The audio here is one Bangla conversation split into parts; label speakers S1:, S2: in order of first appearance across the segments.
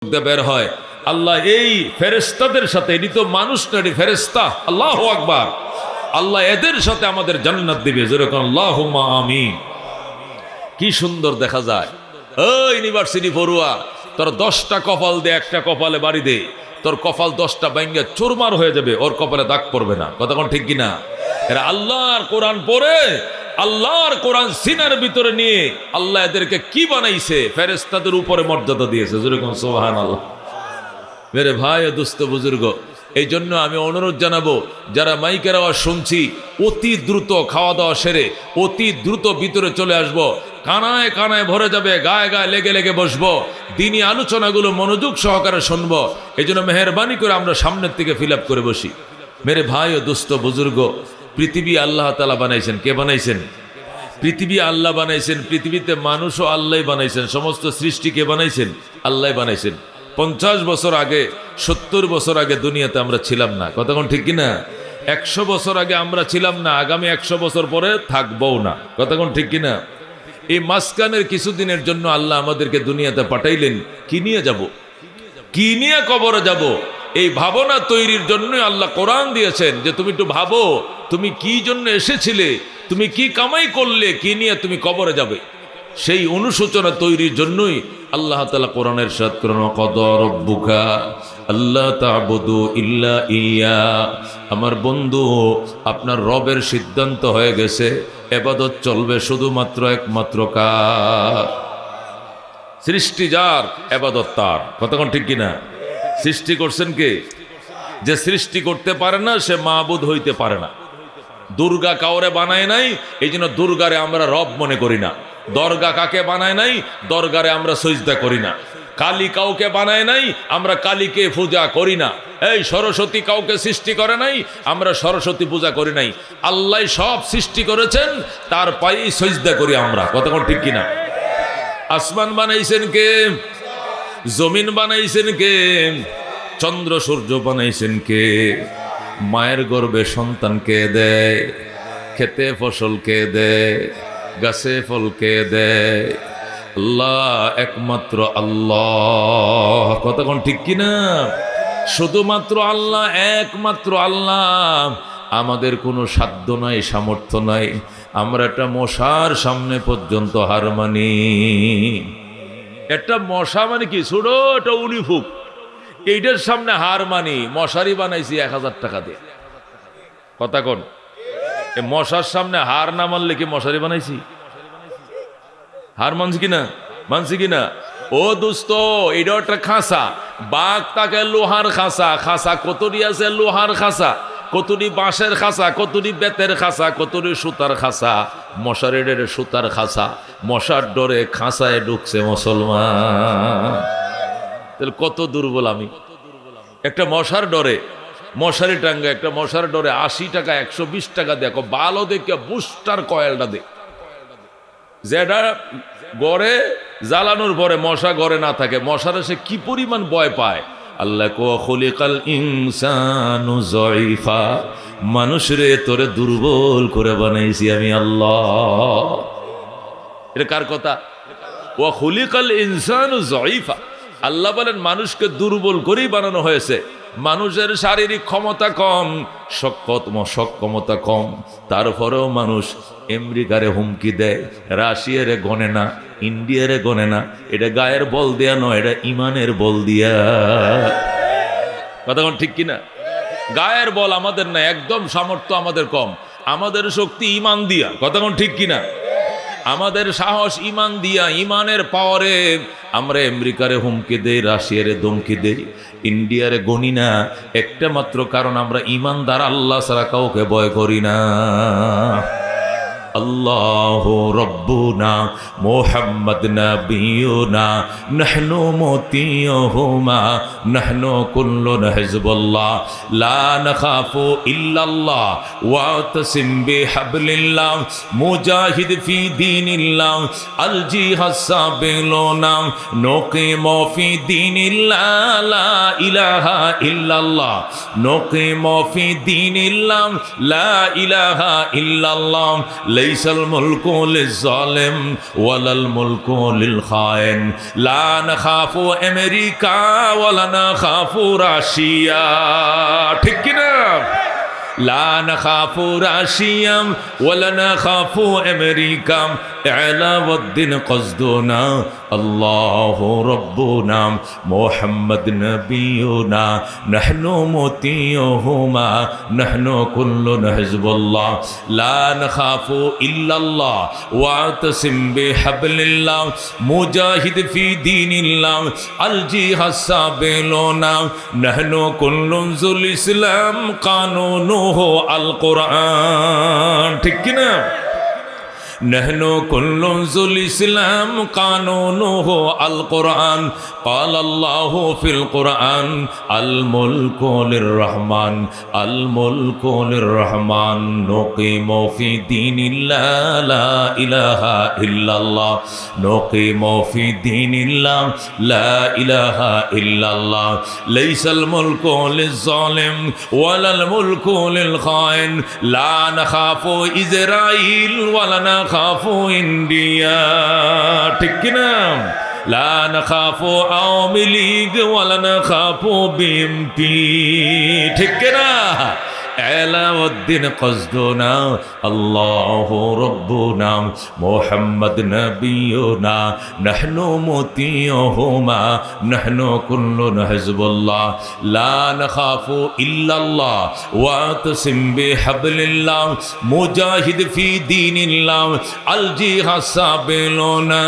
S1: বের হয় আল্লাহ এই ফেরেশতাদের সাথে, এটি তো মানুষ না, এটি ফেরেশতা। আল্লাহু আকবার। আল্লাহ এদের সাথে আমাদের জান্নাত দিবে, যেরকম আল্লাহুম্মা আমিন। কি সুন্দর দেখা যায়। ওই ইউনিভার্সিটি পড়ুয়া, তোর 10টা কপাল দে, একটা কপালে বাড়ি দে, তোর কপাল 10টা ভাঙে চুরমার হয়ে যাবে, ওর কপালে দাগ পড়বে না। কথা কোন ঠিক কিনা? এরা আল্লাহর কোরআন পড়ে, আল্লাহর কোরআন সিনার ভিতরে নিয়ে আল্লাহ এদেরকে কি বানাইছে, ফেরেশতাদের উপরে মর্যাদা দিয়েছে, যেরকম সুবহানাল্লাহ। মেরে ভাই ও দুস্থ বুজুর্গ, এই জন্য আমি অনুরোধ জানাবো, যারা মাইকের আওয়াজ শুনছি, অতি দ্রুত খাওয়া দাওয়া সেরে অতি দ্রুত ভিতরে চলে আসব। কানায় কানায় ভরে যাবে, গায়ে গায়ে লেগে লেগে বসবো, দিনী আলোচনাগুলো মনোযোগ সহকারে শুনবো। এই জন্য মেহরবানি করে আমরা সামনের থেকে ফিল আপ করে বসি। মেরে ভাই ও দুস্থ বুজুর্গ, পৃথিবী আল্লাহ তাআলা বানাইছেন। কে বানাইছেন? পৃথিবী আল্লাহ বানাইছেন। পৃথিবীতে মানুষও আল্লাহ বানাইছেন। সমস্ত সৃষ্টি কে বানাইছেন? আল্লাহ বানাইছেন। 50 বছর আগে, 70 বছর আগে দুনিয়াতে আমরা ছিলাম না। কতক্ষণ ঠিক কিনা? 100 বছর আগে আমরা ছিলাম না, আগামী 100 বছর পরে থাকবও না। কতক্ষণ ঠিক কিনা? এই মাঝখানের কিছুদিনের জন্য আল্লাহ আমাদেরকে দুনিয়াতে পাঠাইলেন। কি নিয়ে যাব? কি নিয়ে কবরে যাব? এই ভাবনা তৈরির জন্যই আল্লাহ কোরআন দিয়েছেন, যে তুমি একটু ভাবো, তুমি কি জন্য এসেছিলে, তুমি কি কামাই করলে, কি নিয়ে তুমি কবরে যাবে। সেই অনুশোচনা তৈরির জন্যই আল্লাহ তাআলা কোরআনের ইরশাদ করেন, ক্বাদা রাব্বুকা আল্লা তা'বুদু ইল্লা ইয়্যা। আমার বন্ধু, আপনার রবের সিদ্ধান্ত হয়ে গেছে, ইবাদত চলবে শুধুমাত্র একমাত্র কার? সৃষ্টি যার, ইবাদত তার। কতক্ষণ ঠিক কিনা? সৃষ্টি করছেন কে? যে সৃষ্টি করতে পারে না সে মাবুদ হইতে পারে না। দুর্গা কাউরে বানায় নাই, এই জন্য দুর্গারে আমরা রব মনে করি না। দরগা কাকে বানায় নাই, দরগারে আমরা সিজদা করি না। কালী কাউকে বানায় নাই, আমরা কালীকে পূজা করি না। এই সরস্বতী কাউকে সৃষ্টি করে নাই, আমরা সরস্বতী পূজা করি নাই। আল্লাহ সব সৃষ্টি করেছেন, তার পায়ে সিজদা করি আমরা। কতক্ষণ ঠিক কিনা? আসমান বানাইছেন কে? জমিন বানাইছেন কে? চন্দ্র সূর্য বানাইছেন কে? মায়ের গর্ভে সন্তানকে দেয়, খেতে ফসলকে দেয়, গাছে ফলকে দেয়? আল্লাহ, একমাত্র আল্লাহ। কতক্ষণ ঠিক কিনা? শুধুমাত্র আল্লাহ, একমাত্র আল্লাহ। আমাদের কোনো সাধ্য নাই, সামর্থ্য নাই। আমরা একটা মশার সামনে পর্যন্ত হার মানি। একটা মশা মানে কি? ছোট একটা উলিফুক, এইটার সামনে হার মানি। মশারি বানাইছি 1000 টাকা দিয়ে। কথা কোন? এই মশার সামনে হার না মানলে কি মশারি বানাইছি? হার মানছি কিনা? মানছি কিনা? ও দোস্ত, এটা একটা খাঁচা। বাঘ তাকে লোহার খাঁচা। খাঁচা কতটি আছে? লোহার খাঁচা। কতটি বাঁশের খাঁচা, কতটি বেতের খাঁচা, কতটি সুতার খাঁচা। মশারি ডরে সুতার খাঁচা, মশার ডরে খাঁচায় ঢুকছে মুসলমান। তাহলে কত দুর্বল আমি! একটা মশার ডরে মশারি টাঙ্গা, একটা মশার ডরে 80 টাকা 120 টাকা দেখো, ভালো দেখে বুস্টার কয়েলটা দে, যেটা গড়ে জ্বালানোর পরে মশা গড়ে না থাকে। মশারা সে কি পরিমাণ ভয় পায়। আল্লাহ কো খুলিকাল ইনসানু যায়ফা, মানুষরে তোরে দুর্বল করে বানাইছি আমি আল্লাহ। এটা কার কথা? ও খুলিকাল ইনসানু যায়ফা। আল্লাহ বলেন মানুষকে দুর্বল করেই বানানো হয়েছে। মানুষের শারীরিক ক্ষমতা কম, সক্ষমতা কম, তারপরেও মানুষ আমেরিকারে হুমকি দেয়, রাশিয়ারে গনে না, ইন্ডিয়ারে গনে না। এটা গায়ের বল দিয়া নয়, এটা ইমানের বল দিয়া। কথা ঠিক কিনা? গায়ের বল আমাদের না, একদম সামর্থ্য আমাদের কম। আমাদের শক্তি ইমান দিয়া। কথা ঠিক কিনা? আমাদের সাহস ইমান দিয়া, ইমানের পাওয়ারে আমরা আমেরিকারে হুমকি দেই, রাশিয়ারে ধমকি দেই, ইন্ডিয়ারে গনি না। একটা মাত্র কারণ, আমরা ইমানদার, আল্লাহ ছাড়া কাউকে ভয় করি না। আল্লাহু রাব্বুনা মুহাম্মদ নাবিয়ুনা নাহনু মুতিয়ুহুমা নাহনু কুল্লুন হিজবুল্লাহ লা নাখাফু ইল্লাল্লাহ ওয়াতাসিম বিহাবলিল্লাহ মুজাহিদ ফি দীনিল্লাহ আল জিহাদ সাবিলুনা নুকিমু ফি দীনিল্লাহ লা ইলাহা ইল্লাল্লাহ নুকিমু ফি দীনিল্লাহ লা ইলাহা ইল্লাল্লাহ লাইসাল মুলকু লিজ-জালিম ওয়ালাল মুলকু লিল-খায়েন লা নাখাফু আমেরিকা ওয়ালা নাখাফু রাশিয়া ঠিক কি না লা নাখাফু রাশিয়া ওয়ালা নাখাফু আমেরিকা ইলাওয়াদ্দিন কসদুনা আল্লাহু রাব্বুনা মুহাম্মদ নবিয়ুনা নাহনু মুতিয়ুহুমা নাহনু কুল্লুন হিজবুল্লাহ লা নাখাফু ইল্লাল্লাহ ওয়াতাসিম বিহাবলিল্লাহ মুজাহিদ ফি দীনিল্লাহ আল জিহাদ সাবিলুনা নাহনু কুল্লুন যুল ইসলাম কানুনুহু আল কুরআন ঠিক কি না نحن كل ذو الإسلام قانونه القرآن قال الله في القرآن الملك للرحمن الملك للرحمن نقيم في دين الله لا إله إلا الله نقيم في دين الله لا إله إلا الله ليس الملك للظالم ولا الملك للخائن لا نخاف إسرائيل ولا খাফু ইন্ডিয়া ঠিক কি না লা নাখাফু আওয়ামী লীগ ওয়ালা নাখাফু বিএনপি ঠিক কি না আলাউদ্দিন কসদুনা আল্লাহু রাব্বুনা মুহাম্মদ নবিয়ুনা নাহনু মুতিয়ুহুমা নাহনু কুল্লুন হিজবুল্লাহ লা নাখাফু ইল্লাল্লাহ ওয়াতাসিম বিহাবলিল্লাহ মুজাহিদ ফি দীনিল্লাহ আল জিহাদ সাবিলুনা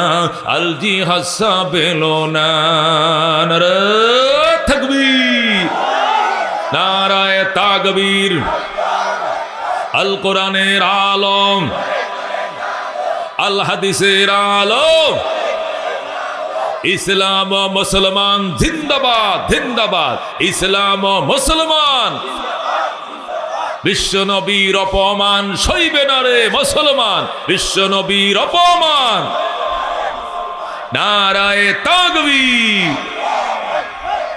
S1: আল জিহাদ সাবিলুনা নারে তাকবীর নারায়ে তাকবীর আল কোরআনের আলম আল হাদিসের আলম ইসলাম ও মুসলমান জিন্দাবাদ জিন্দাবাদ ইসলাম ও মুসলমান বিশ্ব নবীর অপমান সইবে না রে মুসলমান বিশ্ব নবীর অপমান নারায়ে তাকবীর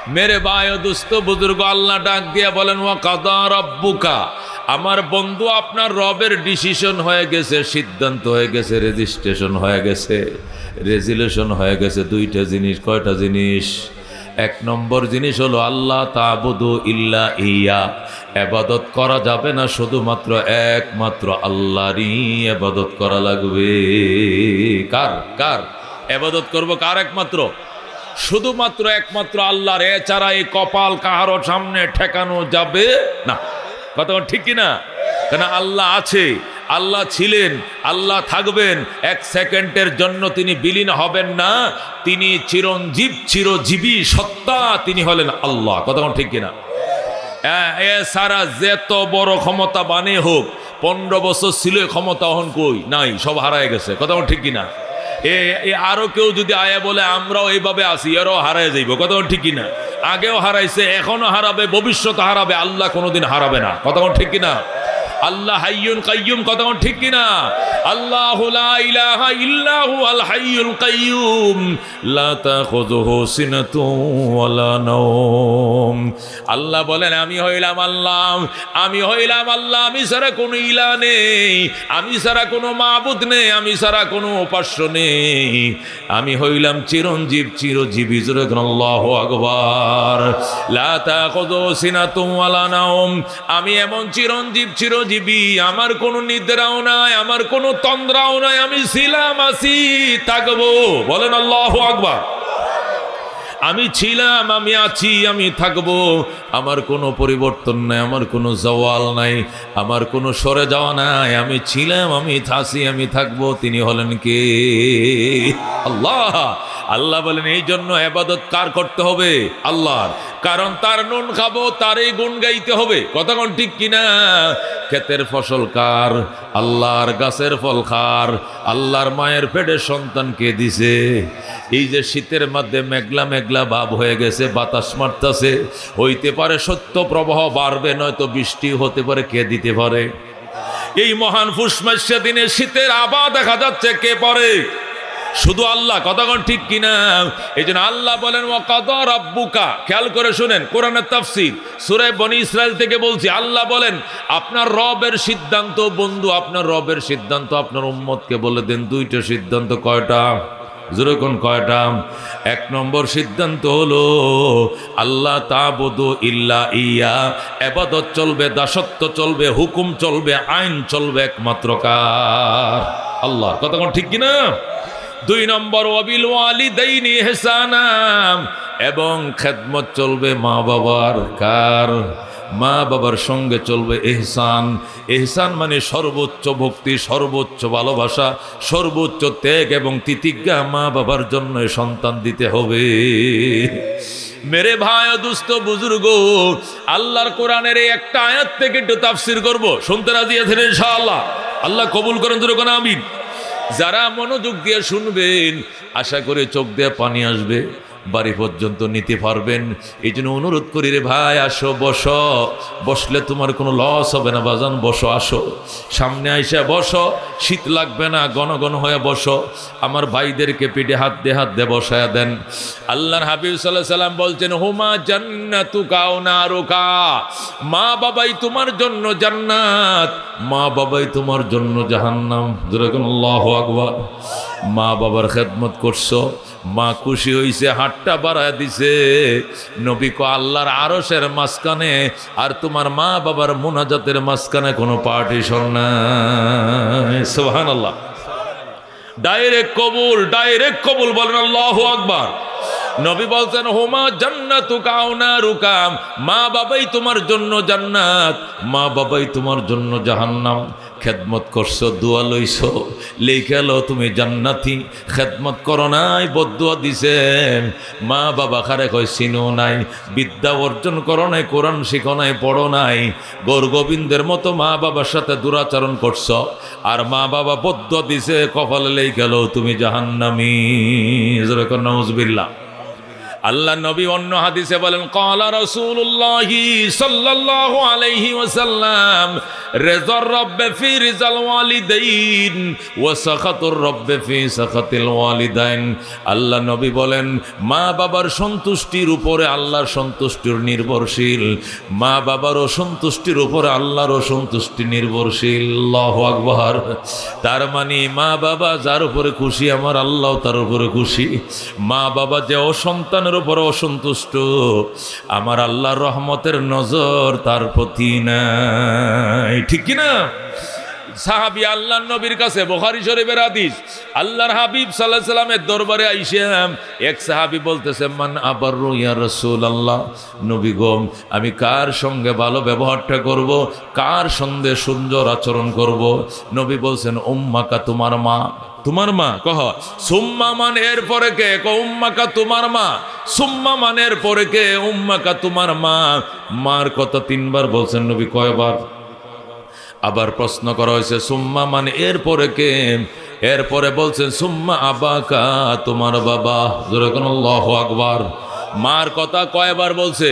S1: मेरे भाई दोस्तों बुजुर्ग अल्लाह डाक दिया बोलेन ওয়া কাদা রাব্বুকা আমার বন্ধু আপনার রবের ডিসিশন হয়ে গেছে সিদ্ধান্ত হয়ে গেছে রেজিস্ট্রেশন হয়ে গেছে রেজুলেশন হয়ে গেছে দুইটা জিনিস কয়টা জিনিস এক নম্বর জিনিস হলো আল্লাহ তা'বুদু ইল্লা ইয়া ইবাদত করা যাবে না শুধুমাত্র একমাত্র আল্লাহরই ইবাদত করা লাগবে কার কার ইবাদত করব কার একমাত্র শুধুমাত্র একমাত্র আল্লাহর এছাড়া এই কপাল কাহারো সামনে ঠেকানো যাবে না কথা ঠিক কি না কেন আল্লাহ আছে আল্লাহ ছিলেন আল্লাহ থাকবেন এক সেকেন্ডের জন্য তিনি বিলীন হবেন না তিনি চিরঞ্জীব চিরজীবী সত্তা তিনি হলেন আল্লাহ কথা ঠিক কি না এছাড়া যত বড় ক্ষমতা বানে হোক 15 বছর ছিল ক্ষমতা হন কই নাই সব হারায় গেছে কথা ঠিক কি না আরো কেউ যদি আয়া বলে আমরাও এইভাবে আসি এরও হারায় যাইব কথা ঠিক কিনা আগেও হারাইছে এখনো হারাবে ভবিষ্যতে হারাবে আল্লাহ কোনোদিন হারাবে না কথা ঠিক কিনা আল্লাহ হাইয়ুন কাইয়ুম কথা ঠিক কিনা আল্লাহু লা ইলাহা ইল্লাহু আল হাইয়ুল কাইয়ুম লা তাখুযুহু সিনাতুন ওয়ালা নাওম আল্লাহ বলেন আমি হইলাম আল্লাহ আমি হইলাম আল্লাহ আমি ছাড়া কোনো ইলাহ নেই আমি ছাড়া কোনো মাবুদ নেই আমি ছাড়া কোনো উপাস্য নেই আমি হইলাম চিরঞ্জীব চিরজীবী জোরে আল্লাহু আকবার লা তাখুযুহু সিনাতুন ওয়ালা নাওম আমি এমন চিরঞ্জীব চিরজীবী আমার কোনো নিদ্রাও নাই আমার কোনো তন্দ্রাও নাই আমি ছিলাম আছি থাকবো বলেন আল্লাহু আকবার আমি ছিলাম আমি আছি আমি থাকবো আমার কোনো পরিবর্তন নাই আমার কোনো জওয়াল নাই আমার কোনো সরে যাওয়া নাই আমি ছিলাম আমি আছি আমি থাকবো তিনি হলেন কে আল্লাহ আল্লাহ বলেন এই জন্য ইবাদত কার করতে হবে আল্লাহর কারণ তার নুন খাবো তারই গুণ গাইতে হবে কথা কোন ঠিক কিনা ক্ষেতের ফসল কার আল্লাহর গাছের ফল কার আল্লাহর মায়ের পেটের সন্তানকে দিছে এই যে শীতের মধ্যে মেঘলা মেঘলা ভাব হয়ে গেছে বাতাস মারতেছে হইতে পারে সত্য প্রবাহ বাড়বে নয়তো বৃষ্টি হতে পারে কে দিতে পারে এই মহান ফুস মাসের দিনে শীতের আভা দেখা যাচ্ছে কে পরে শুধু আল্লাহ, কথা কোন ঠিক কিনা? এই জন্য আল্লাহ বলেন ওয়াকাদা রাব্বুকা, খেয়াল করে শুনেন কোরআনের তাফসীর সূরা বনী ইসরাইল থেকে বলছি। আল্লাহ বলেন আপনার রবের সিদ্ধান্ত, বন্ধু আপনার রবের সিদ্ধান্ত আপনার উম্মতকে বলে দেন। দুইটা সিদ্ধান্ত, কয়টা? যেরকম কয়টা? এক নম্বর সিদ্ধান্ত হলো আল্লাহ তা'বুদু ইল্লা ইয়া, ইবাদত চলবে, দাসত্ব চলবে, হুকুম চলবে, আইন চলবে একমাত্র কার? আল্লাহ, কথা কোন ঠিক কিনা? দুই নম্বর ওয়াবিল ওয়ালিদাইনি ইহসানা, এবং খেদমত চলবে মা বাবার। কার? মা বাবার সঙ্গে চলবে ইহসান। ইহসান মানে সর্বোচ্চ ভক্তি, সর্বোচ্চ ভালোবাসা, সর্বোচ্চ ত্যাগ এবং তিতিজ্ঞা মা বাবার জন্য সন্তান দিতে হবে। মেরে ভাই ও দুস্থ বুজুর্গ, আল্লাহর কোরআনের এই একটা আয়াত থেকে একটু তাফসীর করব, শুনতে রাজি আছেন ইনশাআল্লাহ? আল্লাহ কবুল করেন, যেরকম আমিন। যারা মনোযোগ দিয়ে শুনবেন আশা করে চোখ দিয়ে পানি আসবে, বাড়ি পর্যন্ত নিতে পারবেন। এই জন্য অনুরোধ করি রে ভাই, আসো, বসো। বসলে তোমার কোনো লস হবে না বাজান, বসো, আসো, সামনে আইসা বসো, শীত লাগবে না, ঘন ঘন হয়ে বসো। আমার ভাইদেরকে পিঠে হাত দিয়ে বসায়া দেন। আল্লাহর হাবিব সাল্লাল্লাহু আলাইহি সাল্লাম বলছেন হুমা জান্নাতুকা ওয়া নারুকা, মা বাবাই তোমার জন্য জান্নাত, মা বাবাই তোমার জন্য জাহান্নাম। যেরকম আল্লাহু আকবার। মা বাবার খেদমত করছো, মা খুশি হইছে, হাতটা বাড়ায় দিছে। নবী কো আল্লাহর আরশের মাঝখানে আর তোমার মা বাবার মুনাজাতের মাঝখানে কোনো পার্টিশন নাই। সুবহানাল্লাহ। ডাইরেক্ট কবুল, ডাইরেক্ট কবুল, বলেন আল্লাহু আকবার। নবী বলছেন হুমা জান্নাতুকা ওয়া নারুকা, মা বাবাই তোমার জন্য জান্নাত, মা বাবাই তোমার জন্য জাহান্নাম। খেদমত করছো, দোয়া লইছো, লেখা লো তুমি জান্নাতি। খেদমত করো নাই, বদদুয়া দিছেন। মা বাবা খারে কয় চিনো নাই, বিদ্যা অর্জন করো নাই, কোরআন শিখো নাই, পড়ো নাই, গৌর গোবিন্দের মতো মা বাবার সাথে দুরাচরণ করছো, আর মা বাবা বদদুয়া দিছে, কপালে লেখা লো তুমি জাহান্নামী। যেরকম নাউজুবিল্লাহ। আল্লাহ নবী অন্য হাদিসে বলেন ক্বালা রাসূলুল্লাহি সাল্লাল্লাহু আলাইহি ওয়াসাল্লাম রিযার রাব্বি ফি রিযাল ওয়ালিদাইন ওয়া সাখাতুর রাব্বি ফি সাখাতিল ওয়ালিদাইন। আল্লাহ নবী বলেন মা বাবার সন্তুষ্টির উপরে আল্লাহর সন্তুষ্টির নির্ভরশীল, মা বাবার অসন্তুষ্টির উপরে আল্লাহর অসন্তুষ্টি নির্ভরশীল। আল্লাহু আকবার। তার মানে মা বাবা যার উপরে খুশি আমার আল্লাহ তার উপরে খুশি। মা বাবা যে অসন্তানের উপর অসন্তুষ্ট, আমার আল্লাহর রহমতের নজর তার প্রতি নাই। ঠিক কিনা? সাহাবী আল্লাহর নবীর কাছে, বুখারী শরীফের হাদিস, আল্লাহর হাবিব সাল্লাল্লাহু আলাইহি সাল্লামের দরবারে আইসাম এক সাহাবী বলতেছে মান আবারু ইয়া রাসূলুল্লাহ, নবী গো আমি কার সঙ্গে ভালো ব্যবহারটা করব, কার সঙ্গে সুন্দর আচরণ করব? নবী বলছেন উম্মাকা, তোমার মা। তোমার মা? কহ সুম্মা মান, এর পরে কে? ক উম্মাকা, তোমার মা। সুম্মা মান, এর পরে কে? উম্মাকা, তোমার মা। মার কথা তিনবার বলছেন নবী, কয়বার? আবার প্রশ্ন করা হয়েছে সুম্মা মান, এর পরে কে? এরপরে বলছেন সুম্মা আবাকা, তোমার বাবা। যেরকম আল্লাহু আকবার। মার কথা কয়বার বলছে?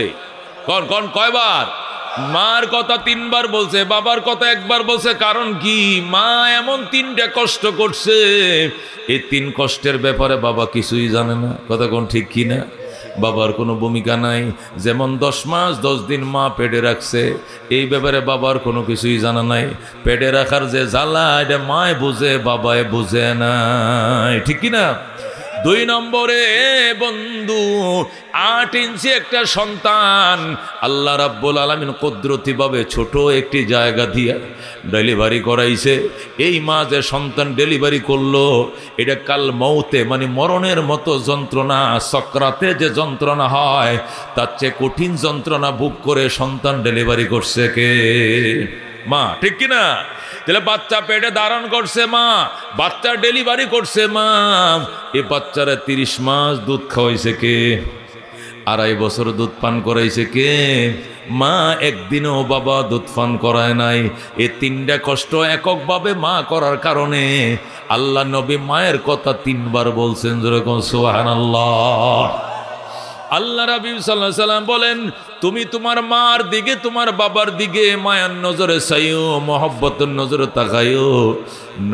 S1: কোন কয়বার? মার কথা তিনবার বলছে, বাবার কথা একবার বলছে। কারণ কি? মা এমন তিনটা কষ্ট করছে, এই তিন কষ্টের ব্যাপারে বাবা কিছুই জানে না। কথা কোন ঠিক কি না? বাবার কোনো ভূমিকা নাই। যেমন 10 মাস 10 দিন মা পেটে রাখছে, এই ব্যাপারে বাবার কোনো কিছুই জানা নাই। পেটে রাখার যে জ্বালা, এটা মায় বুঝে, বাবায় বুঝে নাই। ঠিক কিনা? 2 নম্বরে বন্ধু 8 ইঞ্চি একটা সন্তান আল্লাহ রাব্বুল আলামিন কুদরতিভাবে ছোট একটি জায়গা দিয়ে ডেলিভারি করাইছে। এই মা যে সন্তান ডেলিভারি করলো, এটা কাল মৌতে মানে মরণের মতো যন্ত্রণা, সকরাতে যে যন্ত্রণা হয় তার চেয়ে কঠিন যন্ত্রণা ভোগ করে সন্তান ডেলিভারি করছে কে? মা। ঠিক কিনা? তাহলে বাচ্চা পেটে ধারণ করছে মা, বাচ্চা ডেলিভারি করছে মা। এ বাচ্চারা 30 মাস দুধ খাওয়াইছে কে? 2.5 বছর দুধ পান করাইছে কে? মা। একদিনও বাবা দুধ পান করায় নাই। এই 3টা কষ্ট এককভাবে মা করার কারণে আল্লাহ নবী মায়ের কথা 3 বার বলছেন। যেরকম সুবহানাল্লাহ। আল্লাহ রাবী সাল্লাল্লাহু আলাইহি সাল্লাম বলেন, তুমি তোমার মার দিকে তোমার বাবার দিকে মায়ার নজরে চাইও, মহব্বতের নজরে তাকাইও,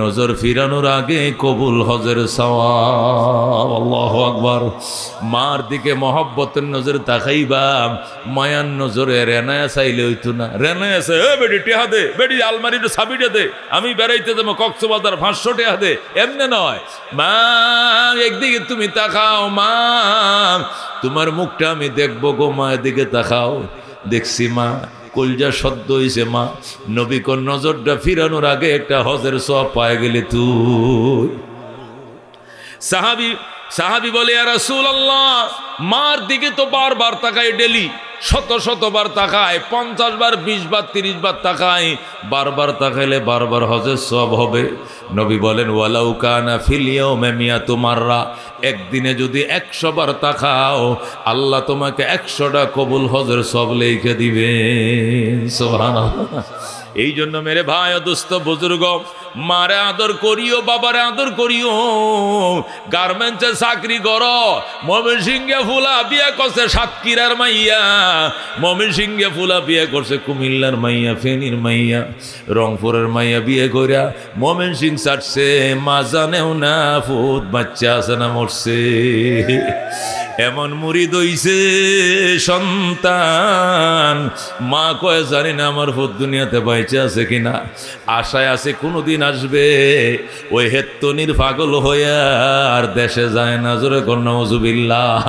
S1: নজর ফিরানোর আগে কবুল হজের সওয়াব। আল্লাহু আকবার। মার দিকে মহব্বতের নজরে তাকাইবা, মায়ার নজরে রেনায়া চাইলে হইতো না। রেনায়া চাই, এ বেডি টেহা দে, বেডি আলমারির চাবিটা দে, আমি বেড়াইতে যাবো কক্সবাজার 500 টাকা দে, এমনি নয়। মা একদিকে তুমি তাকাও, মা তোমার মুখটা আমি দেখবো গো, মা এদিকে তাকাও। দেখছি মা কলজা সদ্য হইছে, মা নবী কোন নজরটা ফিরানোর আগে একটা হজের সওয়াব পায় গেলে তুই। সাহাবী বলে, ইয়া রাসূলুল্লাহ, মার দিকে তো বারবার তাকায়, ডেলি শতবার তাকায়, 50 বার 20 বার 30 বার তাকায়, বারবার তাকাইলে বারবার হজের সওয়াব হবে। নবী বলেন, ওয়ালাউ কানা ফিল ইয়াউমি মিয়াতু মাররা, একদিনে যদি 100 বার তাকাও, আল্লাহ তোমাকে 100টা কবুল হজের সওয়াব লিখে দিবেন। সুবহানাল্লাহ। এই জন্য মেরে ভাই ও দোস্ত বুজুর্গ, মারে আদর করিও, বাবারে আদর করিও। গার্মেন্টসে চাকরি করো, ময়মনসিংহে ফুলা বিয়ে করছে সাতক্ষীরার মাইয়া, ময়মনসিংহে ফুলা বিয়ে করছে কুমিল্লার মাইয়া, ফেনীর মাইয়া, রংপুরের মাইয়া বিয়ে করিয়া ময়মনসিংহ ছাড়ছে। মা জানেও না ফুট বাচ্চা আছে না মরছে। এমন মুরিদ হইছে সন্তান, মা কয় জানি না আমার ফুট দুনিয়াতে বাইচে আছে কিনা, আশায় আছে কোনোদিন আসবে। ওই হেত্তনির পাগল হইয়া আর দেশে যায় না। জোরে কর নাউজুবিল্লাহ।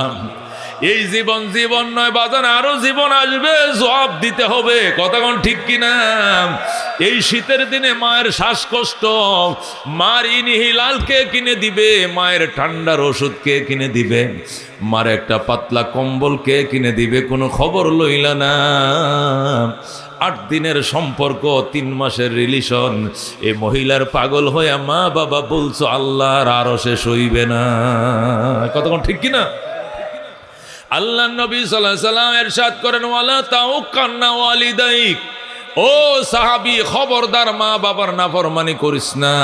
S1: এই জীবন নয় বাজান, আরো জীবন আসবে, জবাব দিতে হবে। কথা কোন ঠিক কিনা? এই শীতের দিনে মায়ের শ্বাসকষ্ট, মার ইনহেলার কে কিনে দিবে? মায়ের ঠান্ডার ওষুধ কে কিনে দিবে? মার একটা পাতলা কম্বল কে কিনে দিবে? কোনো খবর লইলা না। 8 দিনের সম্পর্ক, 3 মাসের রিলেশন, এই মহিলার পাগল হয়ে মা বাবা বলছো আল্লাহর আরশে সইবে না। কতক্ষণ ঠিক কিনা? আল্লাহ নবী সাল্লাল্লাহু আলাইহি সাল্লাম ইরশাদ করেন, ওয়ালা তাউকান্না ওয়ালিদাইক, ও সাহাবী খবরদার মা বাবার নাফরমানি করিস না।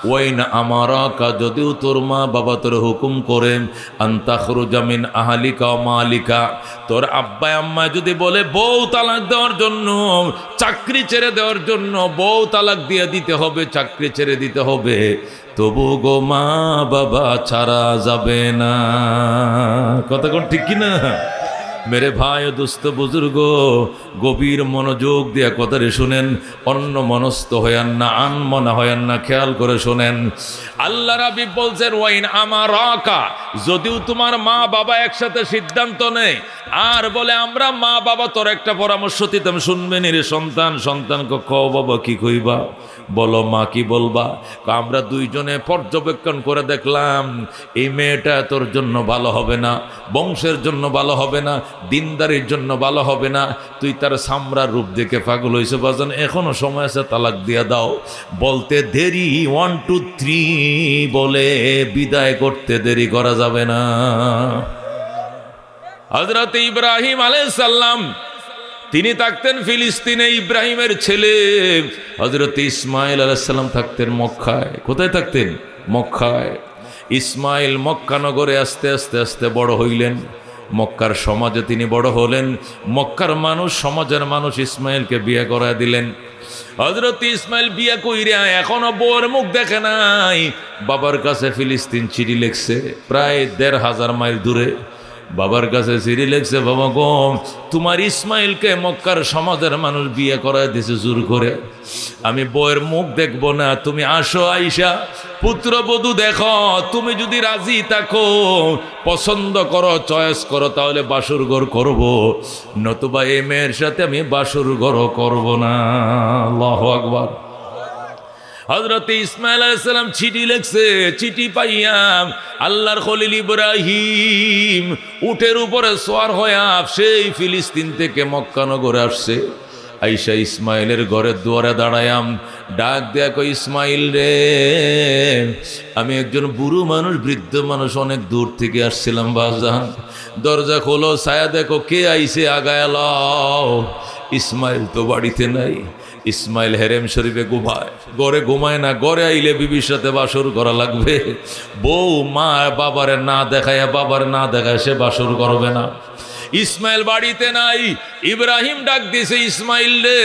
S1: ওয়াইন আমারাকা, যদিও তোর মা বাবা তোর হুকুম করেন, আনতাখরুজা মিন আহলিকা ওয়া মালিকা, তোর আব্বা আম্মা যদি বলে বউ তালাক দেওয়ার জন্য, চাকরি ছেড়ে দেওয়ার জন্য, বউ তালাক দিয়ে দিতে হবে, চাকরি ছেড়ে দিতে হবে, তবু গো মা বাবা ছাড়া যাবে না। কথা কোন ঠিক কিনা? মেরে ভাই ও দোস্ত বুজুর্গ, গভীর মনোযোগ দিয়া কথারে শুনেন, অন্য মনস্ত হইয়ান না, আনমনা হইয়ান না, খেয়াল করে শুনেন। আল্লাহ রাব্বি বলছেন, ওয়াইন আমারাকা, যদিও তোমার মা বাবা একসাথে সিদ্ধান্ত নেয় আর বলে আমরা মা বাবা তোর একটা পরামর্শ দিতাম, শুনবেন রে সন্তান? সন্তানকে কও বাবা কি কইবা, বলো মা কি বলবা? আমরা দুইজনে পর্যবেক্ষণ করে দেখলাম এই মেয়েটা তোর জন্য ভালো হবে না, বংশের জন্য ভালো হবে না, দিনদারির জন্য ভালো হবে না, তুই তার সামরার রূপ দেখে পাগল হয়েছে বাজান, এখনো সময় আছে, তালাক দিয়া দাও। বলতে দেরি 1 2 3 বলে বিদায় করতে দেরি করা যাবে না। হযরত ইব্রাহিম আলাইহিস সালাম তিনি থাকতেন ফিলিস্তিনে, ইব্রাহিমের ছেলে হযরত ইসমাইল আলাইহিস সালাম থাকতেন মক্কায়। কোথায় থাকতেন? মক্কায়। ইসমাইল মক্কা নগরে আস্তে আস্তে আস্তে বড় হইলেন, মক্কার সমাজে তিনি বড় হলেন। মক্কার মানুষ, সমাজের মানুষ ইসমাইলকে বিয়ে করায় দিলেন। হযরত ইসমাইল বিয়ে কইরা এখনো বউর মুখ দেখে নাই। বাবার কাছে ফিলিস্তিন চিঠি লিখছে, প্রায় 1500 মাইল দূরে। বাবার কাছে চিঠি লিখছে, বাবা গো তোমার ইসমাইলকে মক্কার সমাজের মানুষ বিয়ে করায় দিছে জোর করে, আমি বউয়ের মুখ দেখবো না, তুমি আসো, আইসা পুত্রবধূ দেখো, তুমি যদি রাজি থাকো, পছন্দ করো, চয়েস করো, তাহলে বাসর ঘর করবো, নতুবা এই মেয়ের সাথে আমি বাসর ঘর করব না। আল্লাহু আকবার। হযরত ইসমাইল আলাইহিস সালাম চিঠি লিখছে, চিঠি পাইয়া আল্লাহর খলিল ইব্রাহিম উটের উপরে সওয়ার হয়ে সেই ফিলিস্তিন থেকে মক্কা নগরে আসছে। আইসা ইসমাইলের ঘরের দুয়ারে দাঁড়ায়াম, ডাক দেয়া কই, ইসমাইল রে, আমি একজন বুড়ো মানুষ, বৃদ্ধ মানুষ, অনেক দূর থেকে আসছিলাম বাজান, দরজা খোলো, ছায়া দেখো কে আইছে, আগায় লাও। ইসমাইল তো বাড়িতে নাই। ইসমাইল হেরেম শরীফে ঘুমায়, ঘরে ঘুমায় না, ঘরে আইলে বিবির সাথে বাসর করা লাগবে। বউ মা বাবারে না দেখায় সে বাসর করবে না। ইসমাইল বাড়িতে নাই। ইব্রাহিম ডাক দিছে, ইসমাইল রে।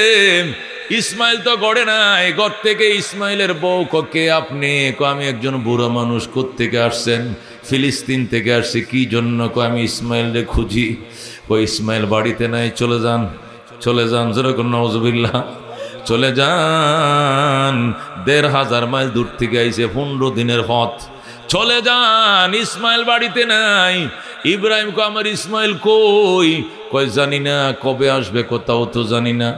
S1: ইসমাইল তো গড়ে নাই। ঘর থেকে ইসমাইলের বউ কে আপনি? আমি একজন বুড়ো মানুষ। কোত্থেকে আসছেন? ফিলিস্তিন থেকে আসছে। কি জন্য? আমি ইসমাইল রে খুঁজি। ইসমাইল বাড়িতে নাই, চলে যান যেরকম নওয়াজুবিল্লাহ, চলে যান। ১,৫০০ মাইল দূর থেকে আইছে, ১৫ দিনের পথ, চলে যান। ইসমাইল বাড়িতে নাই। ইব্রাহিম আমার ইসমাইল কই? জানি না, কবে আসবে কোথাও তো জানি না।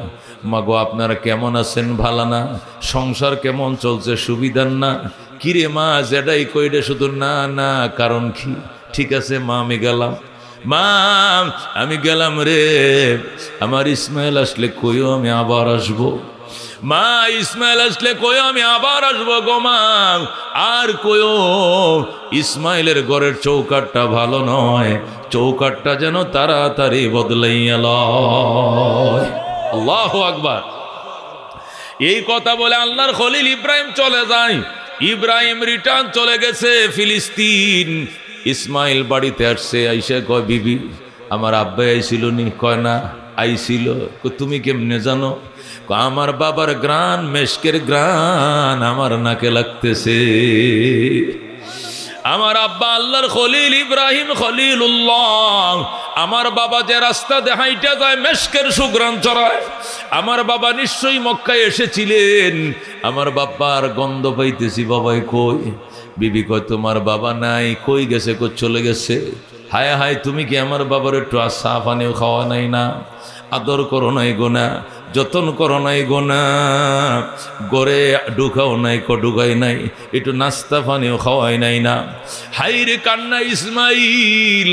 S1: মাগো আপনারা কেমন আছেন? ভালো না? সংসার কেমন চলছে? সুবিধার না? কিরে মা, যেটাই কইরে শুধু না না, কারণ কি? ঠিক আছে মা, আমি গেলাম। মা আমি গেলাম রে, আমার ইসমাইল আসলে কইও আমি আবার আসবো। মা ইসমাইল আসলে কইও আমি আবার আসবো গো মা। আর কইও ইসমাইলের ঘরের চৌকাটটা ভালো নয়, চৌকাটটা যেন তাড়াতাড়ি বদলাইয়া লয়। আল্লাহু আকবার। এই কথা বলে আল্লাহর খলিল ইব্রাহিম চলে যায়। ইব্রাহিম রিটার্ন চলে গেছে ফিলিস্তিন। ইসমাইল বাড়িতে আসছে, আইসা কয়, বিবি আমার আব্বাই আইছিল নি? কয় না, আইছিল। তুমি কেমনে জানো? আমার বাবার গ্রান, মেশকের গ্রান আমার নাকে লাগতেছে। আমার আব্বা আল্লাহর খলিল ইব্রাহিম খলিলুল্লাহ, আমার বাবা যে রাস্তা দেখাইটা যায় মেশকের সুগ্রান চড়ায়। আমার বাবা নিশ্চয়ই মক্কায় এসেছিলেন। আমার বাবার গন্ধ পাইতেছি। বাবাই কই? বিবি কয়, তোমার বাবা নাই। কই গেছে? চলে গেছে। হায় হায়, তুমি কি আমার বাবার একটু চা পানিও খাওয়া নাই না? আদর করো নাই গোনা, যতন করো নাই গোনা, গড়ে ঢুকাও নাই, ঢুকাই নাই, একটু নাস্তা পানিও খাওয়াই নাই না। হাইরে কান্না ইসমাইল।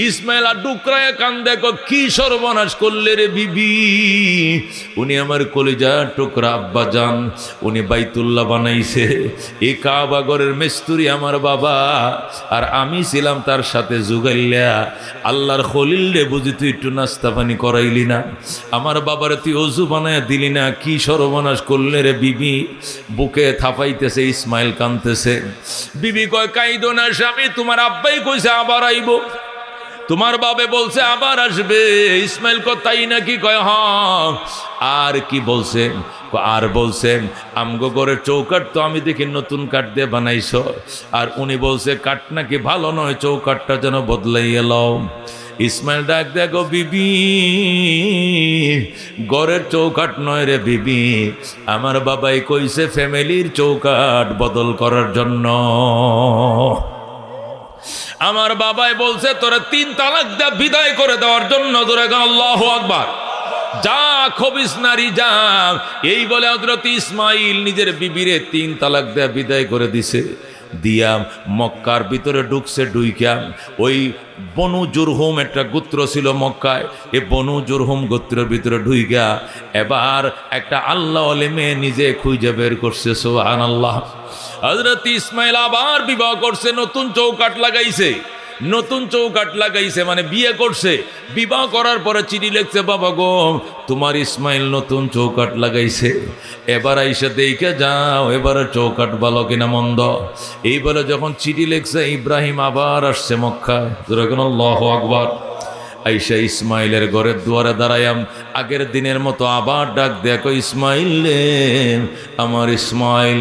S1: ইসমাইল আর ডুকরায় কান্দে, কি সর্বনাশ করলে রে বিবি। উনি আমার কলিজার টুকরা আব্বা যান, উনি বাইতুল্লাহ বানাইছে। এই কাবা ঘরের মিস্ত্রি আমার বাবা, আর আমি ছিলাম তার সাথে জুগাইলা। আল্লাহর খলিল রে বুঝি তুই একটু নাস্তা পানি করাইলি না? আমার বাবার তুই অজু বানায় দিলি না? কি সর্বনাশ করলে রে বিবি। বুকে থাপাইতেছে, ইসমাইল কাঁদতেছে। বিবি কয়, কাইদো না স্বামী, তোমার আব্বাই কইছে আবার আইব, তোমার বাবে বলছে আবার আসবে। ইসমাইল কয়, তাই নাকি? কয় হ্যাঁ। আর কি বলছে? আর বলছেন আমগো ঘরের চৌকাট তো আমি দেখি নতুন কাঠ দিয়ে বানাইছ, আর উনি বলছে কাঠ নাকি ভালো নয়, চৌকাটটা যেন বদলাইয়া লও। ইসমাইল ডাক দেখো, বিবি ঘরের চৌকাট নয় রে বিবি, আমার বাবাই কইছে ফ্যামিলির চৌকাট বদল করার জন্য। আমার বাবাই বলছে তোরা 3 তালাক দা বিদায় করে দেওয়ার জন্য। তোরা আল্লাহু আকবার। যা খবিস নারী যা। এই বলে হযরত ইসমাইল নিজের বিবিরে 3 তালাক দেয়া বিদায় করে দিছে। দিয়া মক্কার ভিতরে ঢুকছে। ঢুইকা ওই বনু জুরহুম একটা গোত্র ছিল মক্কায়, এই বনু জুরহুম গোত্রের ভিতরে ঢুইকা এবার একটা আল্লাহ ওয়ালি মেয়ে নিজে খুঁজে বের করছে। সুবহানাল্লাহ। হযরত ইসমাইল আবার বিবাহ করছে, নতুন চৌকাট লাগাইছে। নতুন চৌকাট লাগাইছে মানে বিয়ে করছে। বিবাহ করার পরে চিঠি লিখছে, বাবা গো তোমার ইসমাইল নতুন চৌকাট লাগাইছে, এবার আইসা দেখে যাও এবারে চৌকাট ভালো কিনা মন্দ। এই বলে যখন চিঠি লিখছে, ইব্রাহিম আবার আসছে মক্কা। যখন আল্লাহু আকবার। আইসা ইসমাইলের ঘরের দুয়ারে দাঁড়ায়াম। আগের দিনের মতো আবার ডাক দেখো, ইসমাইল রে আমার ইসমাইল।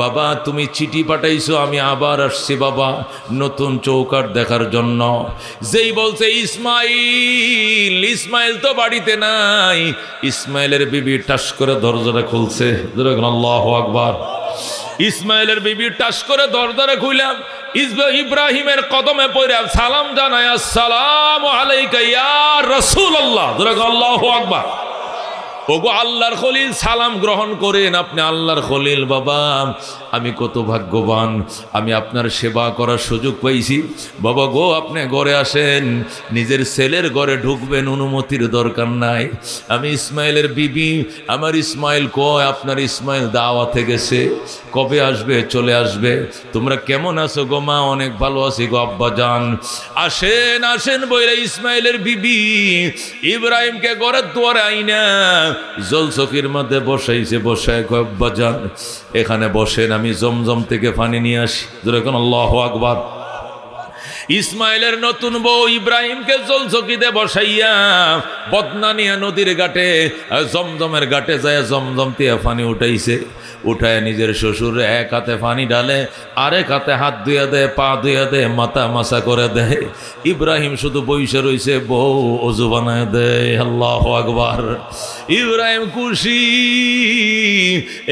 S1: বাবা তুমি চিঠি পাঠাইছো, আমি আবার আসছি বাবা নতুন চৌকাট দেখার জন্য। যেই বলছে ইসমাইল, ইসমাইল তো বাড়িতে নাই। ইসমাইলের বিবি টাস করে দরজাটা খুলছে। আল্লাহু আকবার। ইসমাইলের বিবি টাস করে দরজাটা খুললাম। ইব্রাহিমের কদমে পড়ে সালাম জানায়, আসসালামু আলাইকা ইয়া রাসূলুল্লাহ। আল্লাহু আকবার। ওগো আল্লাহর খলিল সালাম গ্রহণ করেন, আপনি আল্লাহর খলিল বাবা, আমি কত ভাগ্যবান, আমি আপনার সেবা করার সুযোগ পাইছি। বাবা গো আপনি ঘরে আসেন, নিজের ছেলের ঘরে ঢুকবেন, অনুমতির দরকার নাই। আমি ইসমাইলের বিবি, আমার ইসমাইল কয় আপনার ইসমাইল দাওয়াতে গেছে, কবে আসবে? চলে আসবে। তোমরা কেমন আছো গো মা? অনেক ভালো আছি গো আব্বা জান। আসেন আসেন বইলে ইসমাইলের বিবি ইব্রাহিমকে ঘরের দুয়ারে আইনা জলচকির মধ্যে বসাইছে, বসায় কয় আব্বা জান এখানে বসেন, আমি জমজম থেকে পানি নিয়ে আসি। যেরকম আল্লাহু আকবার। ইসমাইলের নতুন বউ ইব্রাহিমকে জলচকিতে বসাইয়া বদনা নিয়ে নদীর ঘাটে জমজমের ঘাটে যায় জমজম দিয়ে পানি উঠাইছে। উঠায় নিজের শ্বশুর এক হাতে পানি ডালে, আরেক হাতে হাত ধুয়ে দেয়, পা ধুয়ে দেয়, মাথা মাসা করে দেয়। ইব্রাহিম শুধু বইসে রইছে, বউ অজু বানায় দেয়। আল্লাহু আকবার। ইব্রাহিম খুশি।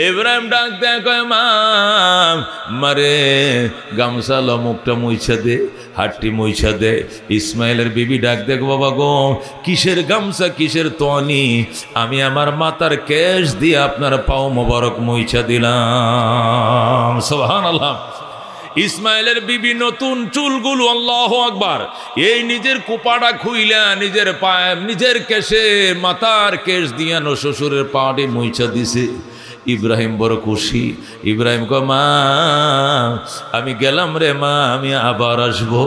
S1: ইব্রাহিম ডাক দেয়, কয় মা মারে গামছা ল মুখটা মুইছা দে, হাটটি মুইছা দে। ইসমাইলের বিবি ডাক দেখ, বাবা গো কিসের গামছা কিসের তোয়ানি, আমি আমার মাথার কেশ দিয়ে আপনার পাও মোবারক মুইছা দিলাম। সুবহানাল্লাহ। ইসমাইলের বিবি নতুন চুলগুলো, আল্লাহু আকবার, এই নিজের কোপাটা খুইলা নিজের পায়ে নিজের কেশে মাথার কেশ দিয়া শ্বশুরের পাটি মুইছা দিছে। ইব্রাহিম বড় খুশি। ইব্রাহিম কয় মা আমি গেলাম রে মা, আমি আবার আসবো।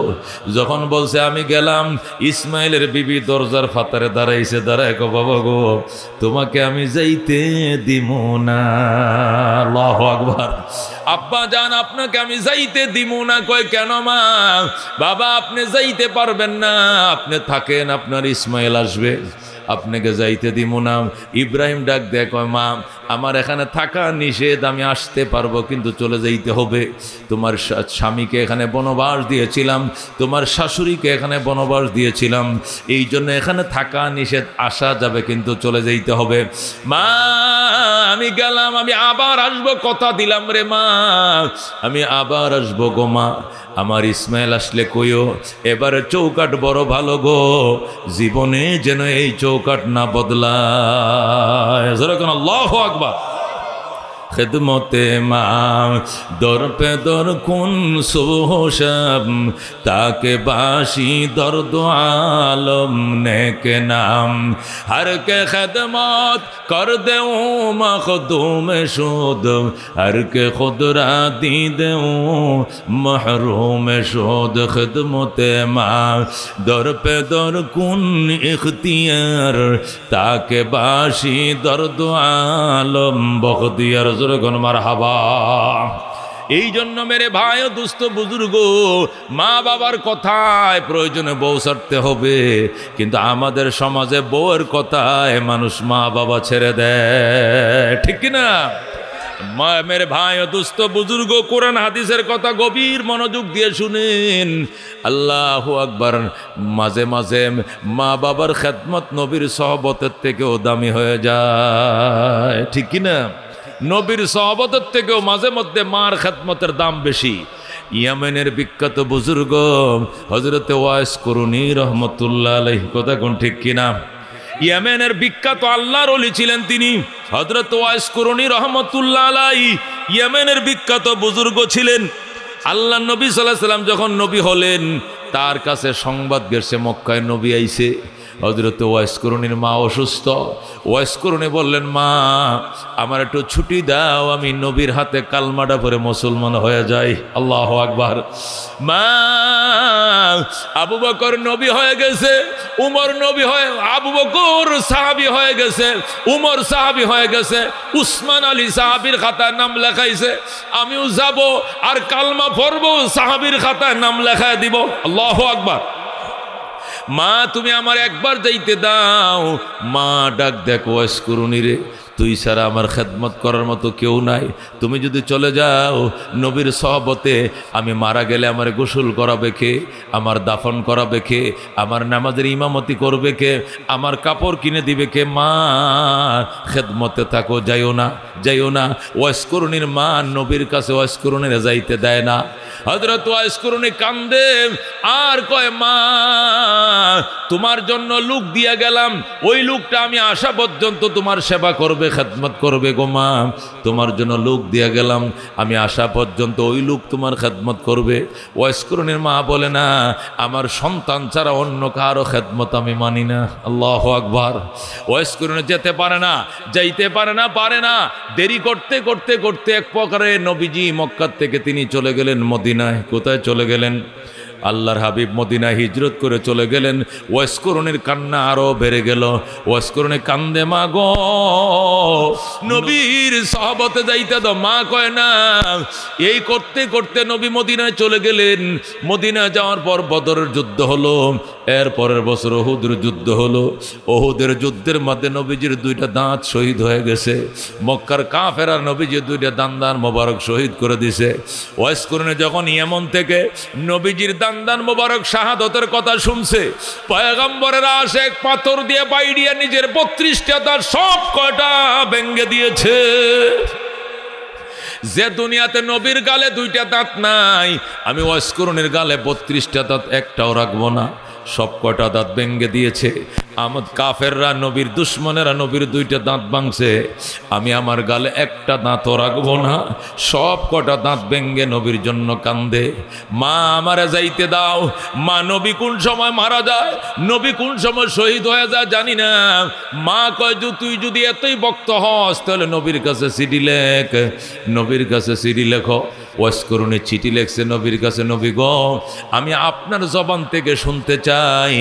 S1: যখন বলছে আমি গেলাম, ইসমাইলের বিবি দরজার ফাতারে দাঁড়াইছে। দাঁড়ায় কয় বাবা গো তোমাকে আমি যাইতে দিব না। আল্লাহু আকবার। আব্বা জান আপনাকে আমি যাইতে দিব না। কয় কেন মা? বাবা আপনি যাইতে পারবেন না, আপনি থাকেন, আপনার ইসমাইল আসবে, আপনাকে যাইতে দিব না। ইব্রাহিম ডাক দেয়, কয় মা আমার এখানে থাকা নিষেধ, আমি আসতে পারবো কিন্তু চলে যাইতে হবে। তোমার স্বামীকে এখানে বনবাস দিয়েছিলাম, তোমার শাশুড়িকে এখানে বনবাস দিয়েছিলাম, এই জন্য এখানে থাকা নিষেধ, আসা যাবে কিন্তু চলে যাইতে হবে। মা আমি গেলাম, আমি আবার আসবো, কথা দিলাম রে মা, আমি আবার আসবো গো মা। আমার ইসমাইল আসলে কইও এবারে চৌকাট বড় ভালো গো, জীবনে যেন এই চৌকাট না বদলায়। যেরকম আল্লাহু আকবার। খিদমতে মা দর পে দর কুন সোহশব, তাকে বাসি দর্দ আলম নেকে নাম, হর কে খিদমত কর দেও মখদুম শুদ, হর কে খুদরা দি দেও মহরুম শুদ। খিদমতে মা দর পে দর কুন ইখতিয়ার, তাকে বাসি দর্দ আলম বখতিয়ার। মারহাবা। এই জন্য মেরে ভাই ও দুস্থ বুজুর্গ, মা বাবার কথায় প্রয়োজনে বউ ছাড়তে হবে, কিন্তু আমাদের সমাজে বউয়ের কথায় মানুষ মা বাবা ছেড়ে দেয়, ঠিক কিনা? মেরে ভাই ও দুস্থ বুজুর্গ, কোরআন হাদিসের কথা গভীর মনোযোগ দিয়ে শুনেন। আল্লাহু আকবার। মাঝে মাঝে মা বাবার খেদমত নবীর সহবতের থেকেও দামি হয়ে যায়, ঠিক কিনা? নবীর সহবতের থেকেও মাঝে মধ্যে মার খেদমতের দাম বেশি। ইয়ামেনের বিখ্যাত বুজুর্গ হযরতে ওয়াইস করুনি রহমতুল্লাহ আলাইহি, কথা কোন ঠিক কিনা? ইয়ামেনের বিখ্যাত আল্লাহর ওলি ছিলেন তিনি, হযরত ওয়াইস করুনি রহমতুল্লাহ আলাইহি ইয়ামেনের বিখ্যাত বুজুর্গ ছিলেন। আল্লাহ নবী সাল্লাল্লাহু আলাইহি সাল্লাম যখন নবী হলেন, তার কাছে সংবাদ গেছে মক্কায় নবী আইছে। হযরত ওয়াইস করুনির মা অসুস্থ। ওয়াইস করুনি বললেন, মা আমার একটু ছুটি দাও, আমি নবীর হাতে কালমাটা পরে মুসলমান হয়ে যাই। আল্লাহু আকবার। মা আবু বকর নবী হয়ে গেছে, উমর নবী হয়ে, আবু বকর সাহাবী হয়ে গেছে, উমর সাহাবী হয়ে গেছে, উসমান আলী সাহাবীর খাতায় নাম লেখাইছে, আমিও যাব আর কালমা পড়বো, সাহাবীর খাতায় নাম লেখায় দিব। আল্লাহু আকবার। মা তুমি আমার একবার যাইতে দাও। মা ডাক দেখো, ওয়াইস করুনি রে, তুই ছাড়া আমার খেদমত করার মতো কেউ নাই, তুমি যদি চলে যাও নবীর সহবতে, আমি মারা গেলে আমার গোসল করাবে কে, আমার দাফন করাবে কে, আমার নামাজের ইমামতি করবে কে, আমার কাপড় কিনে দিবে কে? মা খেদমতে থাকো, যাইও না, যাইও না। ওয়াইস করুনির মা নবীর কাছে ওয়াইস করুনির যাইতে দেয় না। হযরত ওয়াইস করুনি কান্দে আর কয়, মা তোমার জন্য লোক দিয়া গেলাম, ওই লোকটা আমি আসা পর্যন্ত তোমার সেবা করবে, খেদমত করবে গো মা। তোমার জন্য লোক দিয়া গেলাম, আমি আসা পর্যন্ত ওই লোক তোমার খেদমত করবে। ওয়াইসকরণের মা বলে না, আমার সন্তান ছাড়া অন্য কারো খেদমত আমি মানি না। আল্লাহু আকবার। ওয়াইসকরণে যেতে পারে না, যাইতে পারে না। দেরি করতে করতে করতে এক প্রকারে নবীজি মক্কা থেকে তিনি চলে গেলেন মদিনায়। কোথায় চলে গেলেন? আল্লাহর হাবিব মদিনায় হিজরত করে চলে গেলেন। ওয়াইসকরণের কান্না আরো বেড়ে গেল। ওয়াইসকরণে কান্দে, মা গো, নবীর সাহাবতে যাইতে দাও। মা কয় না। এই করতে করতে নবী মদিনায় চলে গেলেন। মদিনায় যাওয়ার পর বদরের যুদ্ধ হলো, এর পরের বছর ওহুদের যুদ্ধ হলো। ওহুদের যুদ্ধের মধ্যে নবীজির দুইটা দাঁত শহীদ হয়ে গেছে। মক্কার কাফেরা নবীজির দুইটা দান মোবারক শহীদ করে দিছে। ওয়াইসকরণে যখন ইয়েমন থেকে নবীজির দান মোবারক শাহাদতের কথা শুনছে, পয়গম্বরের আশিক পাথর দিয়ে বাইড়িয়ে নিজের 32টা দাঁত সব কয়টা ভেঙে দিয়েছে। যে দুনিয়াতে নবীর গালে 2টা দাঁত নাই, আমি ওয়াইসকরণের গালে 32টা দাঁত একটাও রাখবো না। সব কয়টা দাঁত ভেঙে দিয়েছে। আমার কাফেররা, নবীর দুশ্মনেরা নবীর 2টা দাঁত ভাঙছে, আমি আমার গালে একটা দাঁতও রাখবো না। সব কটা দাঁত ভেঙে নবীর জন্য কান্দে। মা আমারে যাইতে দাও। মা, নবী কোন সময় মারা যায়, নবী কোন সময় শহীদ হয়ে যায় জানি না। মা কয়, তুই যদি এতই ভক্ত হস তাহলে নবীর কাছে চিঠি লেখ। নবীর কাছে চিঠি লেখো। ওয়াইসকরণে চিঠি লেখছে নবীর কাছে, নবী গো, আমি আপনার জবান থেকে শুনতে চাই,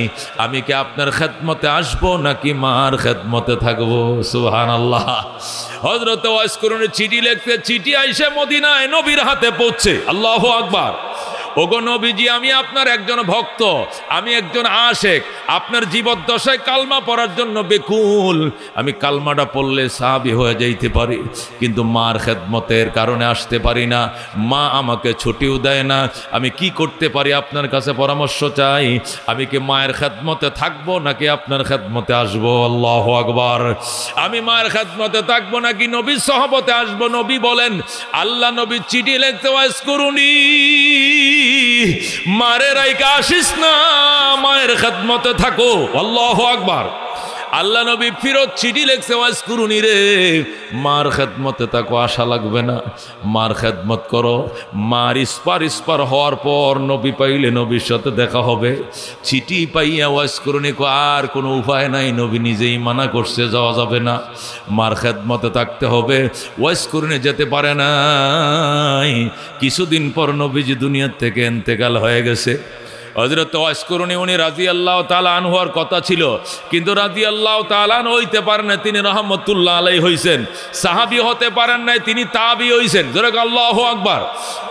S1: আমি কি আপনার খেদমতে আসবো নাকি মার খেদমতে থাকবো? সুবহানাল্লাহ। হযরত ওয়াইসকরণে চিঠি লিখতে, চিঠি আইসা মদিনায় নবীর হাতে পৌঁছে। আল্লাহু আকবার। ওগো নবীজি, আমি আপনার একজন ভক্ত, আমি একজন আশেক, আপনার জীবদ্দশায় কালমা পড়ার জন্য বেকুল। আমি কালমাটা পড়লে সাহাবী হয়ে যাইতে পারি, কিন্তু মার খেদমতের কারণে আসতে পারি না। মা আমাকে ছুটিও দেয় না। আমি কি করতে পারি আপনার কাছে পরামর্শ চাই। আমি কি মায়ের খেদমতে থাকবো নাকি আপনার খেদমতে আসবো? আল্লাহু আকবার। আমি মায়ের খেদমতে থাকবো নাকি নবীর সহবতে আসবো? নবী বলেন, আল্লাহ নবী চিঠি লিখতে ওয়াইসকরণী, মারে রাইকা আসিস না, মায়ের খেদমতে থাকো। আল্লাহু আকবার। আল্লাহ নবী ফিরত চিঠি লিখছে, ওয়াইসকরণী রে, মার খেদমতে থাকো, আশা লাগবে না, মার খেদমত করো। মার ইস্পার হওয়ার পর নবী পাইলে নবীর সাথে দেখা হবে। চিঠি পাইয়া ওয়াইসকরণী কো, আর কোনো উপায় নাই, নবী নিজেই মানা করছে, যাওয়া যাবে না, মার খেদমতে থাকতে হবে। ওয়াইসকরণী যেতে পারে নাই। কিছুদিন পর নবীজি দুনিয়ার থেকে ইন্তেকাল হয়ে গেছে। হযরত ওয়াইসকরণী উনি রাদিয়াল্লাহু তাআলা আনহু হওয়ার কথা ছিল, কিন্তু রাদিয়াল্লাহু তাআলা আনহু হইতে পারেন না। তিনি রাহমাতুল্লাহ আলাইহি হইছেন। সাহাবী হতে পারেন নাই, তিনি তাবী হইছেন। জোরে আল্লাহু আকবার।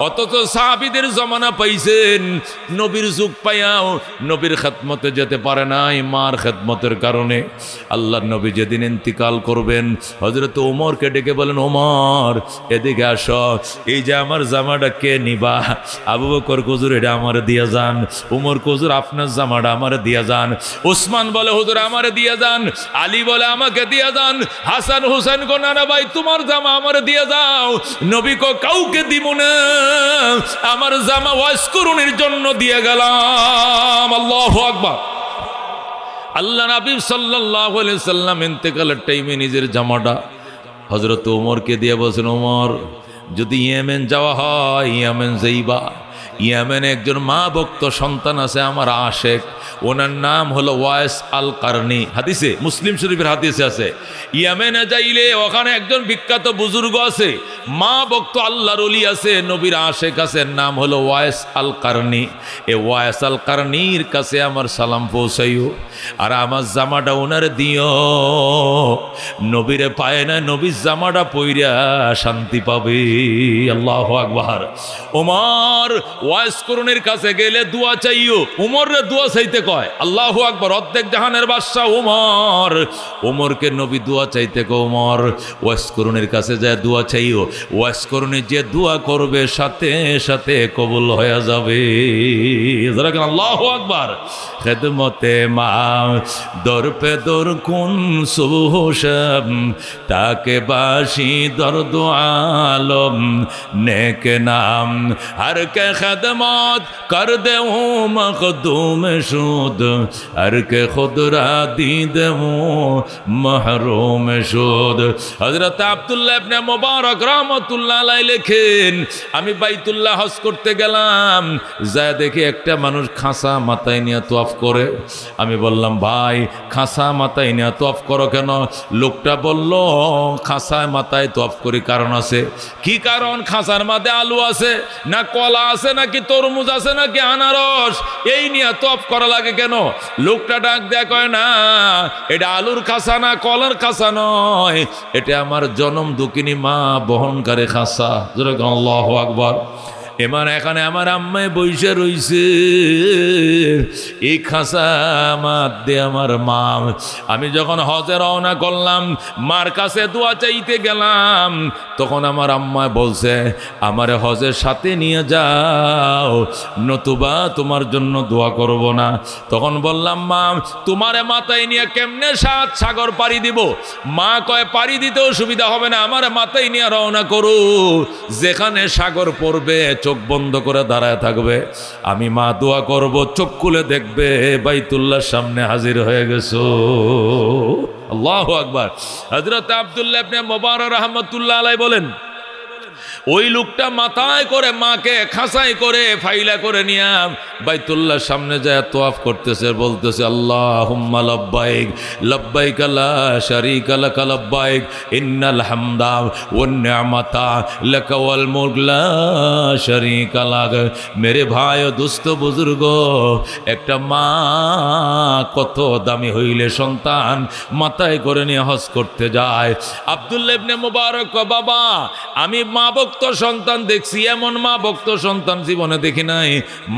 S1: অথচ সাহাবীদের জমানা পাইছেন, নবীর যুগ পাইয়াও নবীর খেদমতে যেতে পারে নাই মার খেদমতের কারণে। আল্লাহর নবী যেদিন ইন্তিকাল করবেন, হযরত ওমরকে ডেকে বলেন, ওমর এদিকে আসো, এই যে আমার জামাটা কে নিবা? আবু বকর হুজুর, এটা আমার দিয়া যান। উমর হুজুর, আপনার জামাটা আমারে দিয়া যান। ওসমান বলে, হুজুর আমারে দিয়া যান। আলী বলে, আমাকে দিয়া যান। হাসান হুসেন কো, না না ভাই, তোমার জামা আমারে দিয়া যাও। নবী কো, কাউকে দিব না, আমার জামা ওয়াইসকরণীর জন্য দিয়ে গেলাম। আল্লাহু আকবার। আল্লাহ নবী সাল্লাল্লাহু আলাইহি সাল্লাম ইন্তেকালের টাইমে নিজের জামাটা হযরত ওমরকে দিয়ে বলেন, ওমর, যদি ইয়েমেন যাওয়া হয়, ইয়েমেন যাইবা। ইয়েমেনে একজন মা ভক্ত সন্তান আছে আমার আশেক, ওনার নাম হলো ওয়াইস আল কারনি। হাদিসে, মুসলিম শরীফের হাদিসে আছে। ইয়েমেনে যাইলে ওখানে একজন বিখ্যাত বুজুর্গ আছে, মা ভক্ত আল্লাহর ওলি আছে, নবীর আশেক আছে, নাম হলো ওয়াইস আল কারনি। এ ওয়াইস আল কারনির কাছে আমার সালাম পৌঁছাইও, আর আমার জামাটা ওনারে দিও। নবীরে পায় না, নবীর জামাটা পইরা শান্তি পাবে। আল্লাহু আকবার। ওমর ওয়াইসকরণীর কাছে গেলে দোয়া চাইও। উমরে দোয়া চাইতে কয়। আল্লাহু আকবার। অর্ধেক জাহানের বাদশা উমর, ওমরকে নবী দোয়া চাইতে কয়, ওমর ওয়াইসকরণীর কাছে যায় দোয়া চাইও। ওয়াইসকরণী যে দোয়া করবে সাথে সাথে কবুল হয়ে যাবে। আল্লাহু আকবার। খেদমতে মা দর পে দর কুন সুবহ তাকে বাসি দর্দ আলম নেক নাম হর কে खदमत कर दे मखदूम शुद हर के खुदरा दीद महरूम शुद। हजरत আব্দুল্লাহ ইবনে মুবারক রাহমাতুল্লাহ আলাইহি লেখেন, আমি বাইতুল্লাহ হজ করতে গেলাম, যা দেখি একটা মানুষ খাঁচা মাথায় নিয়ে তোয়াফ করে। আমি বললাম, ভাই খাঁচা মাথায় নিয়ে তোয়াফ করো কেন? লোকটা বলল, খাঁচায় মাথায় তোয়াফ করি কারণ আছে। কি কারণ? খাঁচার মাঝে আলু আছে না কলা আছে নাকি তরমুজ আছে নাকি আনারস, এই নিয়ে তোয়াফ করা লাগে কেন? লোকটা ডাক দেয়া কয়, না এটা আলুর খাঁচা না কলার খাঁচা নয়, এটা আমার জনম দুঃখিনী মা বহনকারী খাঁচা। যেরকম আল্লাহু আকবার। এবার এখানে আমার আম্মায় বইসে রইছে, এই খাঁচা মধ্যে আমার মা। আমি যখন হজে রওনা করলাম, মার কাছে দোয়া চাইতে গেলাম, তখন আমার আম্মায় বলছে, আমারে হজের সাথে নিয়ে যাও, নতুবা তোমার জন্য দোয়া করব না। তখন বললাম, মা তোমারে মাথায় নিয়ে কেমনে 7 সাগর পাড়ি দিব? মা কয়, পাড়ি দিতেও সুবিধা হবে না, আমারে মাথায় নিয়ে রওনা করো, যেখানে সাগর পড়বে চোখ বন্ধ করে দাঁড়ায় থাকবে, আমি মা দোয়া করব, চোখ খুলে দেখবে বাইতুল্লাহর সামনে হাজির হয়ে গেছো। আল্লাহু আকবার। হযরত আব্দুল্লাহ ইবনে মুবারক রাহমাতুল্লাহ আলাইহি বলেন, ওই লোকটা মাথায় করে মাকে খাঁচাই করে ফাইলা করে নিয়ে বাইতুল্লাহর সামনে যায় তোয়াফ করতেছে, বলতেছে, আল্লাহুম্মা লাব্বাইক লাব্বাইক লা শারীকা লাক লাব্বাইক ইন্নাল হামদা ওয়ান নি'মাতা লাক ওয়াল মুলক লা শারীকা লাক। মেরে ভাই ও দোস্ত বুজুর্গ, একটা মা কত দামি হইলে সন্তান মাথায় করে নিয়ে হজ করতে যায়। আব্দুল্লাহ ইবনে মুবারক, বাবা আমি মা ভক্ত সন্তান দেখছি, এমন মা ভক্ত সন্তান জীবনে দেখি নাই।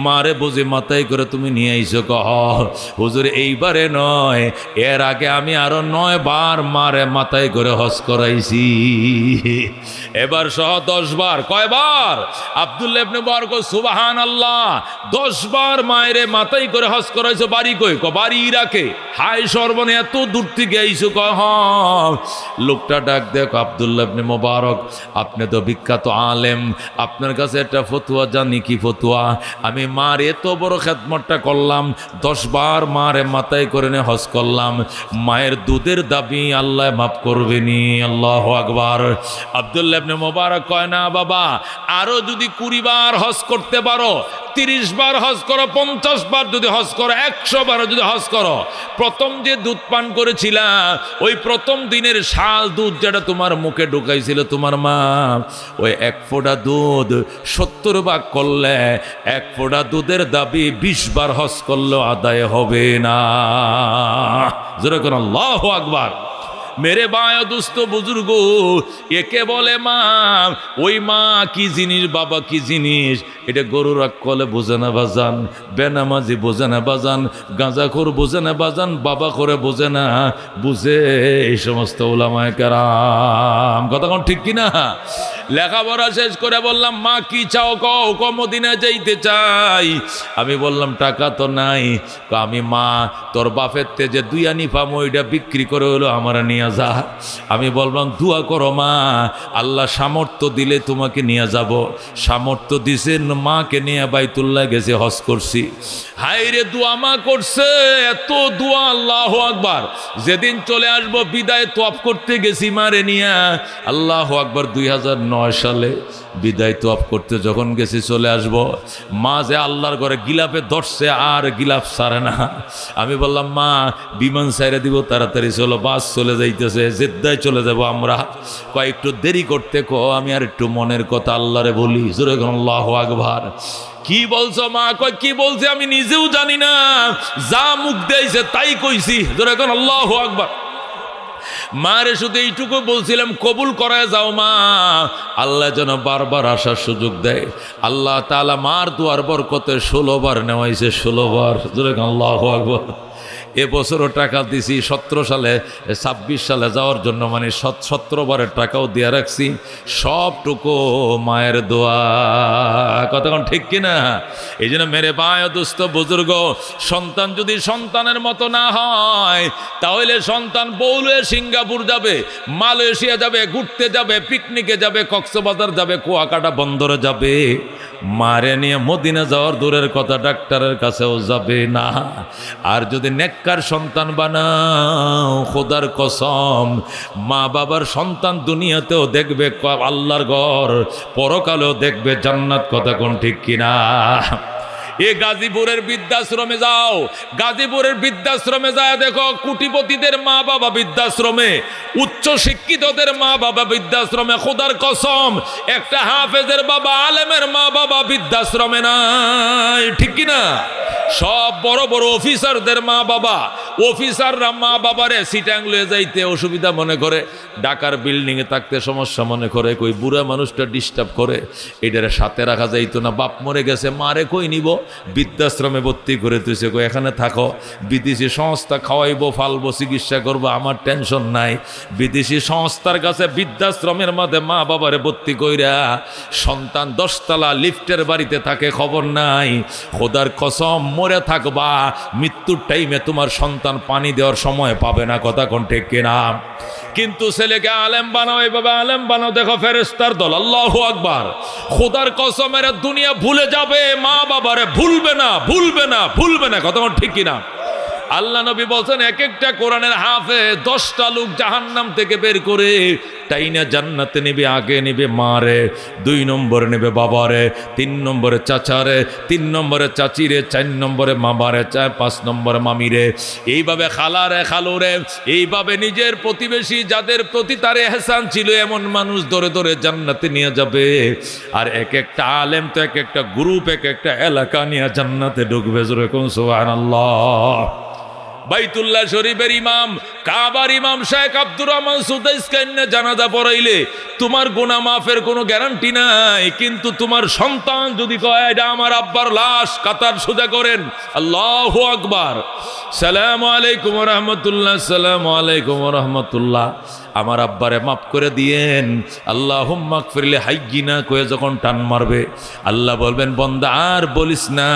S1: মারে বুঝি মাথায় করে তুমি নিয়ে আইছো? কহ হুজুর, এইবারে নয়, এর আগে আমি আরো 9 বার মারে মাথায় করে হজ করাইছি, এবার সহ 10 বার। কয়বার? আব্দুল্লাহ ইবনে মুবারক, সুবহানাল্লাহ, 10 বার মায়েরে মাথায় করে হজ করাইছো। বাড়ি কই? বাড়ি ইরাকে। হাই সর্বনে এত দূর থেকে আইছো? কহ। লোকটা ডাক দেখ, আব্দুল্লাহ ইবনে মুবারক, আপনি তো বিখ্যাত আলেম, আপনার কাছে একটা ফতুয়া জানি। কি ফতুয়া? আমি মার এত বড় খেদমতটা করলাম, 10 বার মারে মাথায় করে নিয়ে হজ করলাম, মায়ের দুধের দাবি আল্লাহ মাফ করবেনি। আল্লাহু আকবার। আব্দুল্লাহ ইবনে মুবারক কয়, না বাবা, আরো যদি 20 বার হজ করতে পারো, 30 বার হজ করো, 50 বার যদি হজ করো, 100 বার যদি হজ করো, প্রথম যে দুধ পান করেছিলা, ওই প্রথম দিনের শাল দুধ যেটা তোমার মুখে ঢুকাইছিল তোমার মা, ওই 1 ফোঁটা দুধ 70 ভাগ করলে 1 ফোঁটা দুধের দাবি 20 বার হজ করলেও আদায় হবে না। যেরকম আল্লাহু আকবার। মেরে বায় দুস্থ বুজুর্গ, একে বলে মা। ওই মা কি জিনিস, বাবা কি জিনিস, এটা গরুর কলে বোঝে না বাজান, বেনামাজি বোঝে না বাজান, গাঁজাখোর বোঝে না বাজান, বাবা করে বোঝে না, বুঝে এই সমস্ত উলামায়ে কেরাম। কথা কোন ঠিক কিনা? লেখাপড়া শেষ করে বললাম, মা কি চাও কও? মদিনা যাইতে চাই। আমি বললাম, টাকা তো নাই। আমি, মা তোর বাপের তেজে 2 আনি পাম, ওইটা বিক্রি করে হলো আমার নিয়ে যা। আমি বললাম, দোয়া করো মা, আল্লাহ সামর্থ্য দিলে তোমাকে নিয়ে যাব। সামর্থ্য দিছেন, মাকে নিয়ে বাইতুল্লাহ গেছে, হজ করছি। হাইরে দোয়া মা করছে, এত দোয়া, আল্লাহু আকবার। যেদিন চলে আসবো বিদায় তোয়াফ করতে গেছি মারে নিয়ে, আল্লাহু আকবার। 2009 সালে বিদায় তোয়াফ করতে যখন গেছি, চলে আসব, মা যে আল্লাহর ঘরে গিলাপে ধরছে, আর গিলাপ ছাড়ে না। আমি বললাম, মা বিমান ছাইরে দিব, তাড়াতাড়ি চলো, বাস চলে যাইতেছে, জেদ্দায় চলে যাব আমরা। একটু দেরি করতে আমি আর একটু মনের কথা আল্লাহরে বলি। জোরে আল্লাহু আকবার। কি বলছো মা? কি বলছে আমি নিজেও জানি না, যা মুখ দিয়েছে তাই কইছি। জোরে আল্লাহু আকবার। মারে শুধু এইটুকু বলছিলাম, কবুল করায় যাও মা, আল্লাহ যেন বারবার আসার সুযোগ দেয়। আল্লাহ তাআলা মার দুয়ার বরকতে 16 বার নেওয়াইছে, 16 বার। জোরে আল্লাহু আকবার। এবছরও টাকা দিছি, 17 সালে 26 সালে যাওয়ার জন্য, মানে 17 বারের টাকাও দিয়ে রাখছি, সবটুকু মায়ের দোয়া। কতক্ষণ ঠিক কিনা? এই জন্য মেরে ভাই দোস্ত বুজুর্গ, সন্তান যদি সন্তানের মতো না হয়, তাহলে সন্তান বউলে সিঙ্গাপুর যাবে, মালয়েশিয়া যাবে, ঘুরতে যাবে, পিকনিকে যাবে, কক্সবাজার যাবে, কুয়াকাটা বন্দরে যাবে, মারে নিয়ে মদিনা যাওয়ার দূরের কথা, ডাক্তারের কাছেও যাবে না। আর যদি নেককার সন্তান বানাও, খোদার কসম, মা বাবার সন্তান দুনিয়াতেও দেখবে আল্লাহর ঘর, পরকালেও দেখবে জান্নাত। কথা কোন ঠিক কিনা? এ গাজীপুরের বৃদ্ধাশ্রমে যাও, গাজীপুরের বৃদ্ধাশ্রমে যায় দেখো, কোটিপতিদের মা বাবা বৃদ্ধাশ্রমে, উচ্চ শিক্ষিতদের মা বাবা বৃদ্ধাশ্রমে। খোদার কসম, একটা হাফেজের বাবা, আলেমের মা বাবা বৃদ্ধাশ্রমে নাই, ঠিক কিনা? সব বড় বড় অফিসারদের মা বাবা, অফিসাররা মা বাবারে সিটাং লয়ে যাইতে অসুবিধা মনে করে, ঢাকার বিল্ডিংয়ে থাকতে সমস্যা মনে করে, কই বুড়া মানুষটা ডিস্টার্ব করে, এটারে সাথে রাখা যাইতো না। বাপ মরে গেছে, মারে কই নিব, বৃদ্ধাশ্রমে ভর্তি করে তুইছে, কই এখানে থাকো, বিদেশি সংস্থা খাওয়াইবো, ফালবো, চিকিৎসা করবো, আমার টেনশন নাই। বিদেশি সংস্থার কাছে বৃদ্ধাশ্রমের মধ্যে মা বাবারে ভর্তি কইরা সন্তান 10 তলা লিফটের বাড়িতে থাকে, খবর নাই। খোদার কসম, মরে থাকবা, মৃত্যুর টাইমে তোমার সন্তান পানি দেওয়ার সময় পাবে না। কথা কোন ঠিক কিনা? কিন্তু ছেলেকে আলেম বানাও, এইভাবে আলেম বানাও, দেখো ফেরেশতার দল। আল্লাহু আকবার। খোদার কসমের দুনিয়া ভুলে যাবে, মা বাবারে ভুলবে না, ভুলবে না, ভুলবে না। কথা ঠিক কিনা? আল্লাহ নবী বলছেন, এক একটা কোরআনের হাফেজ 10টা লোক জাহান্নাম থেকে বের করে টাইনা জান্নাতে নেবে। আগে নেবে মারে, 2 নম্বরে নেবে বাবারে, 3 নম্বরে চাচারে, 3 নম্বরে চাচিরে, 4 নম্বরে মামারে, 5 নম্বরে মামিরে, এইভাবে খালারে, খালুরে, এইভাবে নিজের প্রতিবেশী যাদের প্রতি তার এহসান ছিল এমন মানুষ ধরে ধরে জান্নাতে নিয়ে যাবে। আর এক একটা আলেম তো এক একটা গ্রুপ, এক একটা এলাকা নিয়ে জান্নাতে ঢুকবে। যেরকম সুবহানাল্লাহ। বাইতুল্লাহ শরীফের ইমাম, কাবার ইমাম শেখ আব্দুর রহমান সুদাইসকে জানাজা পড়াইলে তোমার গুনাহ মাফের কোনো গ্যারান্টি নাই, কিন্তু তোমার সন্তান যদি কয় এটা আমার আব্বার লাশ, কাতার সোজা করেন। আল্লাহু আকবার। সালামু আলাইকুম ওয়া রাহমাতুল্লাহ, সালামু আলাইকুম ওয়া রাহমাতুল্লাহ, আমার আব্বারে মাফ করে দিয়েন, আল্লাহুম্মা গফিরলি হাইয়িনা কয়ে যখন টান মারবে, আল্লাহ বলবেন, বান্দা আর বলিস না,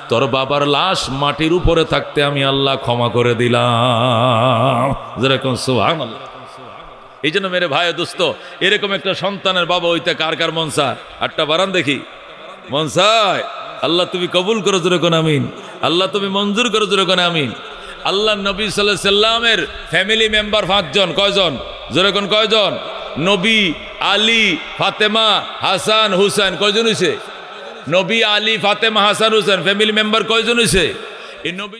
S1: তোর বাবার লাশ মাটির উপরে থাকতে আমি আল্লাহ ক্ষমা করে দিলাম। যেরকম সুবহানাল্লাহ। এই জন্য মেরে ভাই দোস্ত, এরকম একটা সন্তানের বাবা হইতে কার কার মন চায়? আটটা বারান দেখি, মন চায়? আল্লাহ তুমি কবুল করো, যেরকম আমিন। আল্লাহ তুমি মঞ্জুর করো, যেরকম আমিন। আল্লাহ নবী সাল্লাল্লাহু আলাইহি সাল্লামের ফ্যামিলি মেম্বার 5 জন। কয়জন? যেরকম কয়জন? নবী, আলী, ফাতেমা, হাসান, হুসেন। কয়জন হইছে? নবী, আলী, ফাতেমা, হাসান, হুসেন। ফ্যামিলি মেম্বার কয়জন হইছে? এই নবী